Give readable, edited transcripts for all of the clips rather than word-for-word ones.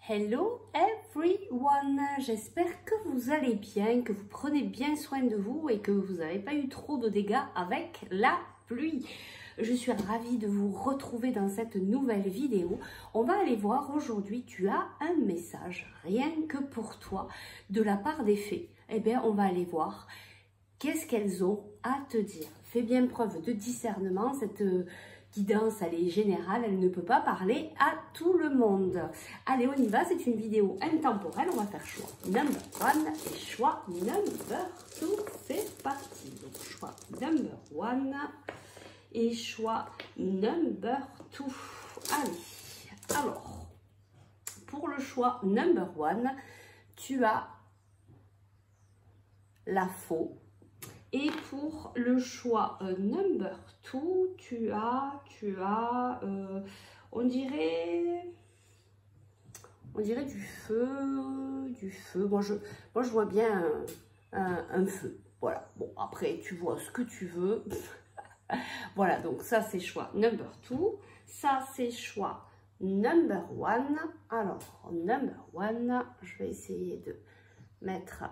Hello everyone, j'espère que vous allez bien, que vous prenez bien soin de vous et que vous n'avez pas eu trop de dégâts avec la pluie. Je suis ravie de vous retrouver dans cette nouvelle vidéo. On va aller voir aujourd'hui, tu as un message rien que pour toi de la part des fées. Eh bien, on va aller voir qu'est-ce qu'elles ont à te dire. Fais bien preuve de discernement, cette guidance, elle est générale, elle ne peut pas parler à tout le monde. Allez, on y va, c'est une vidéo intemporelle, on va faire choix number 1 et choix number 2, c'est parti. Donc choix number 1 et choix number 2. Allez, alors, pour le choix number 1, tu as la faux. Et pour le choix number 2, tu as on dirait du feu. Moi je vois bien un feu. Voilà. Bon, après, tu vois ce que tu veux. Voilà, donc ça, c'est choix number 2. Ça, c'est choix number 1. Alors, number 1, je vais essayer de mettre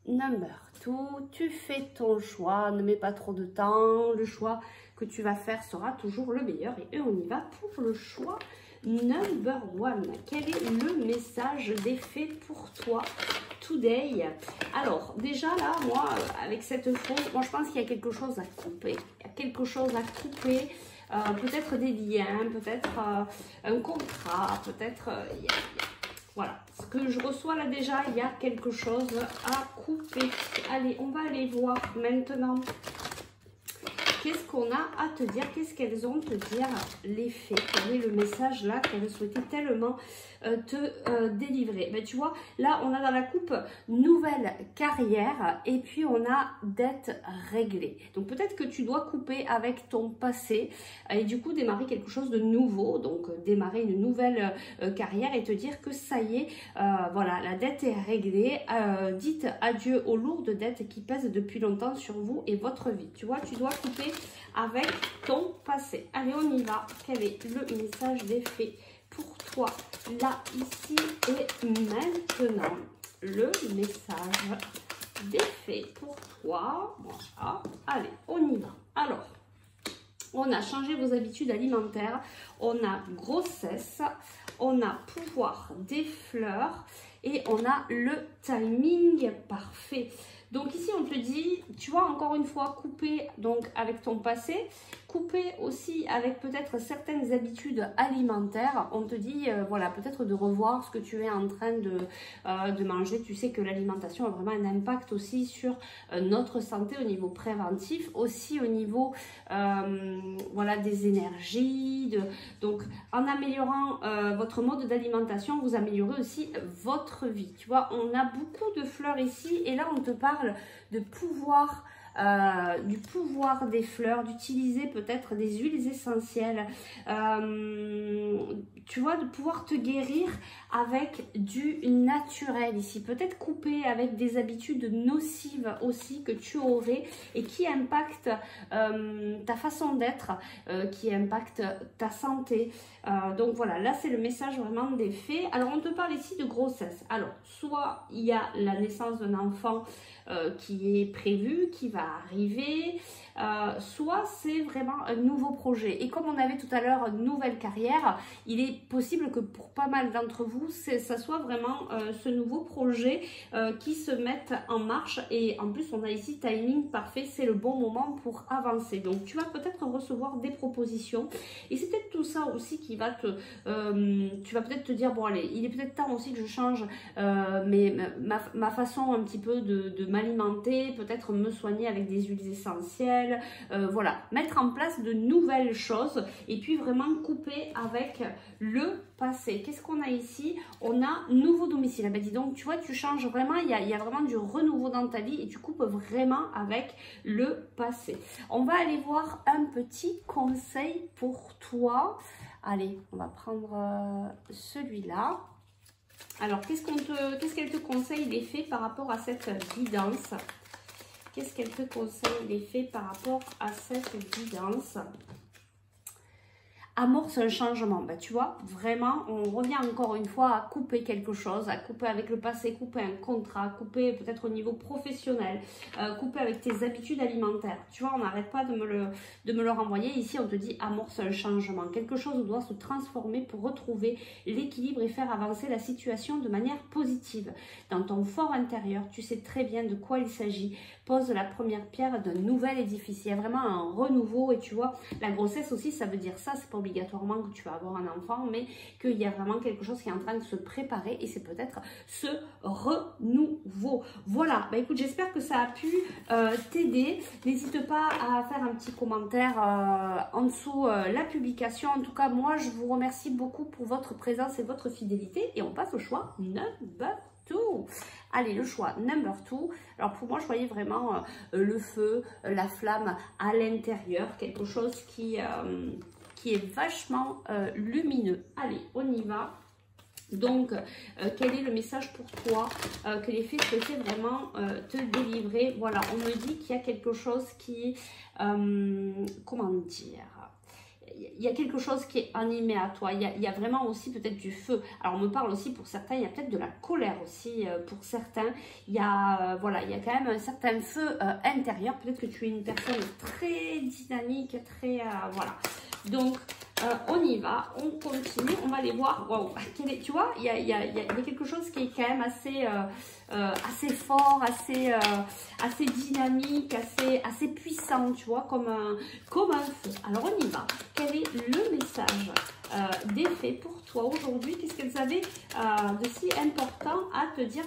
number 2, tu fais ton choix, ne mets pas trop de temps, le choix que tu vas faire sera toujours le meilleur. Et on y va pour le choix number 1. Quel est le message des fées pour toi today? Alors déjà là, moi avec cette faux, moi je pense qu'il y a quelque chose à couper. Il y a quelque chose à couper. Peut-être des liens, peut-être un contrat, peut-être... Voilà, ce que je reçois là déjà, il y a quelque chose à couper. Allez, on va aller voir maintenant qu'est-ce qu'on a à te dire, qu'est-ce qu'elles ont à te dire, les fées. Quel est le message là qu'elles souhaitaient tellement te délivrer. Ben, tu vois, là on a dans la coupe nouvelle carrière et puis on a dette réglée. Donc peut-être que tu dois couper avec ton passé et du coup démarrer quelque chose de nouveau. Donc démarrer une nouvelle carrière et te dire que ça y est, voilà, la dette est réglée. Dites adieu aux lourdes dettes qui pèsent depuis longtemps sur vous et votre vie. Tu vois, tu dois couper avec ton passé. Allez, on y va. Quel est le message des fées pour toi, là, ici et maintenant? Le message des fées pour toi. Voilà. Allez, on y va. Alors, on a changé vos habitudes alimentaires, on a grossesse, on a pouvoir des fleurs et on a le timing parfait. Donc ici on te dit, tu vois, encore une fois, couper donc avec ton passé, couper aussi avec peut-être certaines habitudes alimentaires. On te dit, voilà, peut-être de revoir ce que tu es en train de manger. Tu sais que l'alimentation a vraiment un impact aussi sur notre santé au niveau préventif, aussi au niveau voilà, des énergies. Donc en améliorant votre mode d'alimentation, vous améliorez aussi votre vie. Tu vois, on a beaucoup de fleurs ici et là on te parle de pouvoir, du pouvoir des fleurs, d'utiliser peut-être des huiles essentielles, tu vois, de pouvoir te guérir avec du naturel ici, peut-être couper avec des habitudes nocives aussi que tu aurais et qui impactent ta façon d'être, qui impactent ta santé. Donc voilà, là c'est le message vraiment des fées. Alors on te parle ici de grossesse. Alors soit il y a la naissance d'un enfant qui est prévu, qui va arriver, soit c'est vraiment un nouveau projet. Et comme on avait tout à l'heure une nouvelle carrière, il est possible que pour pas mal d'entre vous, ça soit vraiment ce nouveau projet qui se mette en marche. Et en plus, on a ici timing parfait, c'est le bon moment pour avancer. Donc, tu vas peut-être recevoir des propositions. Et c'est peut-être tout ça aussi qui va te... tu vas peut-être te dire, bon allez, il est peut-être temps aussi que je change ma façon un petit peu de m'alimenter, peut-être me soigner avec des huiles essentielles, voilà, mettre en place de nouvelles choses et puis vraiment couper avec le passé. Qu'est-ce qu'on a ici? On a nouveau domicile. Ah ben dis donc, tu vois, tu changes vraiment, il y a vraiment du renouveau dans ta vie et tu coupes vraiment avec le passé. On va aller voir un petit conseil pour toi. Allez, on va prendre celui-là. Alors, qu'est-ce qu'elle te conseille les fées par rapport à cette guidance? Qu'est-ce qu'elle te conseille les fées par rapport à cette guidance? amorce un changement. Ben, tu vois, vraiment, on revient encore une fois à couper quelque chose, à couper avec le passé, couper un contrat, couper peut-être au niveau professionnel, couper avec tes habitudes alimentaires. Tu vois, on n'arrête pas de me le renvoyer. Ici, on te dit amorce un changement. Quelque chose doit se transformer pour retrouver l'équilibre et faire avancer la situation de manière positive. Dans ton fort intérieur, tu sais très bien de quoi il s'agit. Pose la première pierre d'un nouvel édifice. Il y a vraiment un renouveau et tu vois, la grossesse aussi, ça veut dire ça. C'est pas obligatoirement que tu vas avoir un enfant, mais qu'il y a vraiment quelque chose qui est en train de se préparer et c'est peut-être ce renouveau. Voilà, bah écoute, j'espère que ça a pu t'aider. N'hésite pas à faire un petit commentaire en dessous la publication. En tout cas, moi, je vous remercie beaucoup pour votre présence et votre fidélité et on passe au choix number 2. Allez, le choix number 2. Alors pour moi, je voyais vraiment le feu, la flamme à l'intérieur, quelque chose qui est vachement lumineux. Allez, on y va. Donc, quel est le message pour toi que les fées souhaitaient vraiment te délivrer? Voilà, on me dit qu'il y a quelque chose qui, comment dire, il y a quelque chose qui est animé à toi, il y a vraiment aussi peut-être du feu. Alors on me parle aussi pour certains, il y a peut-être de la colère aussi pour certains. Il y a, voilà, il y a quand même un certain feu intérieur. Peut-être que tu es une personne très dynamique, très, voilà. Donc, on y va, on continue, on va aller voir. Waouh, tu vois, il y a quelque chose qui est quand même assez fort, assez dynamique, assez puissant, tu vois, comme un feu. Alors, on y va. Quel est le message des fées pour toi aujourd'hui? Qu'est-ce qu'elles avaient de si important à te dire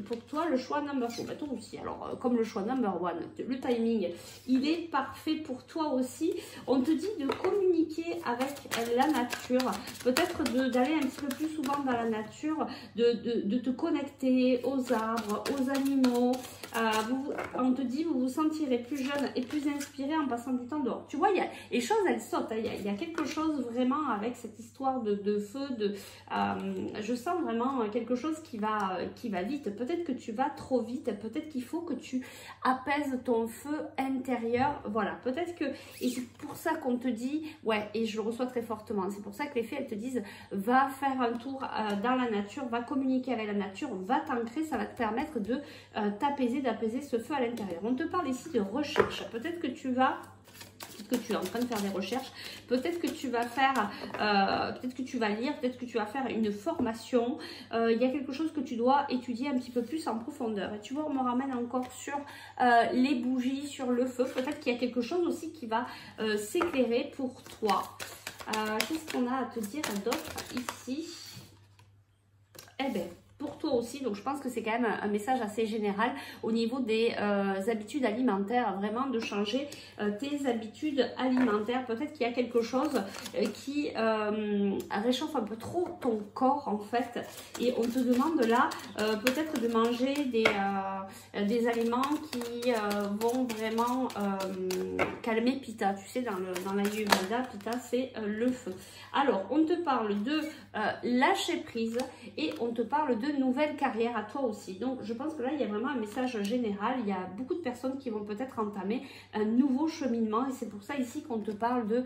pour toi, le choix number 1? Bah, toi aussi. Alors, comme le choix number 1, le timing, il est parfait pour toi aussi. On te dit de communiquer avec la nature, peut-être d'aller un petit peu plus souvent dans la nature, de te connecter aux arbres, aux animaux. On te dit, vous vous sentirez plus jeune et plus inspiré en passant du temps dehors. Tu vois, les choses, elles sautent. Hein. Il y a quelque chose vraiment avec cette histoire de feu. Je sens vraiment quelque chose qui va vite. Peut-être que tu vas trop vite. Peut-être qu'il faut que tu apaises ton feu intérieur. Voilà, peut-être que... Et c'est pour ça qu'on te dit... Ouais, et je le reçois très fortement. C'est pour ça que les fées, elles te disent, va faire un tour dans la nature, va communiquer avec la nature, va t'ancrer. Ça va te permettre de d'apaiser ce feu à l'intérieur. On te parle ici de recherche. Peut-être que tu es en train de faire des recherches, peut-être que tu vas faire, peut-être que tu vas lire, peut-être que tu vas faire une formation. Il y a quelque chose que tu dois étudier un petit peu plus en profondeur. Et tu vois, on me ramène encore sur les bougies, sur le feu. Peut-être qu'il y a quelque chose aussi qui va s'éclairer pour toi. Qu'est-ce qu'on a à te dire d'autre ici? Eh bien, pour toi aussi, donc je pense que c'est quand même un message assez général au niveau des habitudes alimentaires, vraiment de changer tes habitudes alimentaires. Peut-être qu'il y a quelque chose qui réchauffe un peu trop ton corps en fait, et on te demande là peut-être de manger des aliments qui vont vraiment calmer Pitta. Tu sais, dans l'Ayurveda, Pitta c'est le feu. Alors, on te parle de lâcher prise et on te parle de nouvelle carrière à toi aussi. Donc, je pense que là, il y a vraiment un message général. Il y a beaucoup de personnes qui vont peut-être entamer un nouveau cheminement et c'est pour ça ici qu'on te parle de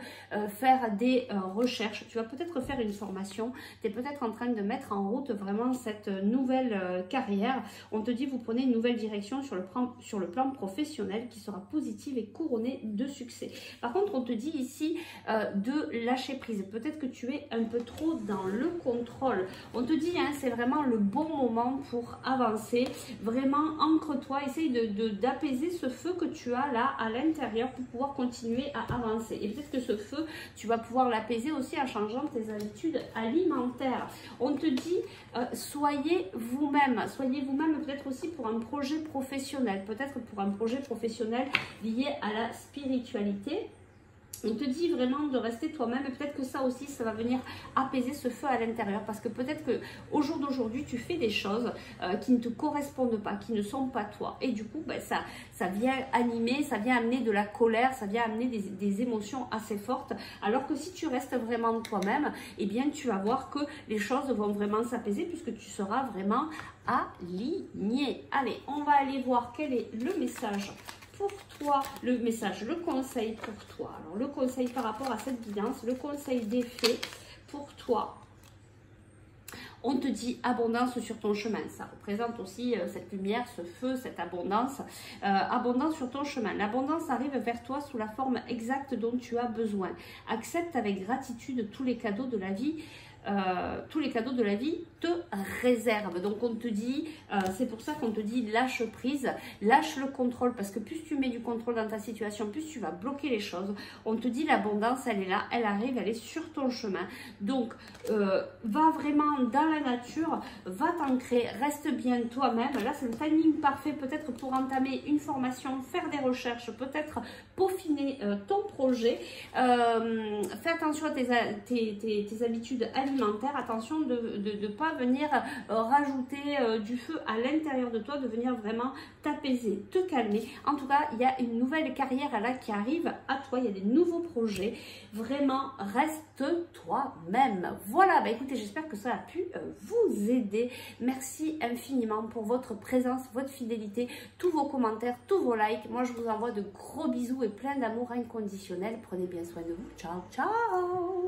faire des recherches. Tu vas peut-être faire une formation. Tu es peut-être en train de mettre en route vraiment cette nouvelle carrière. On te dit, vous prenez une nouvelle direction sur le plan professionnel qui sera positive et couronnée de succès. Par contre, on te dit ici de lâcher prise. Peut-être que tu es un peu trop dans le contrôle. On te dit, hein, c'est vraiment le bon moment pour avancer. Vraiment, ancre-toi, essaye d'apaiser ce feu que tu as là à l'intérieur pour pouvoir continuer à avancer. Et peut-être que ce feu, tu vas pouvoir l'apaiser aussi en changeant tes habitudes alimentaires. On te dit, soyez vous-même. Soyez vous-même peut-être aussi pour un projet professionnel. Peut-être pour un projet professionnel lié à la spiritualité. On te dit vraiment de rester toi-même et peut-être que ça aussi, ça va venir apaiser ce feu à l'intérieur parce que peut-être qu'au jour d'aujourd'hui, tu fais des choses qui ne te correspondent pas, qui ne sont pas toi. Et du coup, ben, ça vient animer, ça vient amener de la colère, ça vient amener des émotions assez fortes. Alors que si tu restes vraiment toi-même, eh bien, tu vas voir que les choses vont vraiment s'apaiser puisque tu seras vraiment aligné. Allez, on va aller voir quel est le message pour toi, le message, le conseil pour toi. Alors, le conseil par rapport à cette guidance, le conseil des fées pour toi. On te dit abondance sur ton chemin. Ça représente aussi cette lumière, ce feu, cette abondance. Abondance sur ton chemin. L'abondance arrive vers toi sous la forme exacte dont tu as besoin. Accepte avec gratitude tous les cadeaux de la vie. Te réservent. Donc on te dit, c'est pour ça qu'on te dit lâche prise, lâche le contrôle, parce que plus tu mets du contrôle dans ta situation, plus tu vas bloquer les choses. On te dit l'abondance, elle est là, elle arrive, elle est sur ton chemin. Donc va vraiment dans la nature, va t'ancrer, reste bien toi-même. Là c'est le timing parfait peut-être pour entamer une formation, faire des recherches, peut-être peaufiner ton projet. Fais attention à tes habitudes alimentaires, attention de ne pas venir rajouter du feu à l'intérieur de toi, de venir vraiment t'apaiser, te calmer. En tout cas, il y a une nouvelle carrière là qui arrive à toi, il y a des nouveaux projets. Vraiment, reste toi-même. Voilà, bah écoutez, j'espère que ça a pu vous aider. Merci infiniment pour votre présence, votre fidélité, tous vos commentaires, tous vos likes. Moi, je vous envoie de gros bisous et plein d'amour inconditionnel. Prenez bien soin de vous. Ciao, ciao!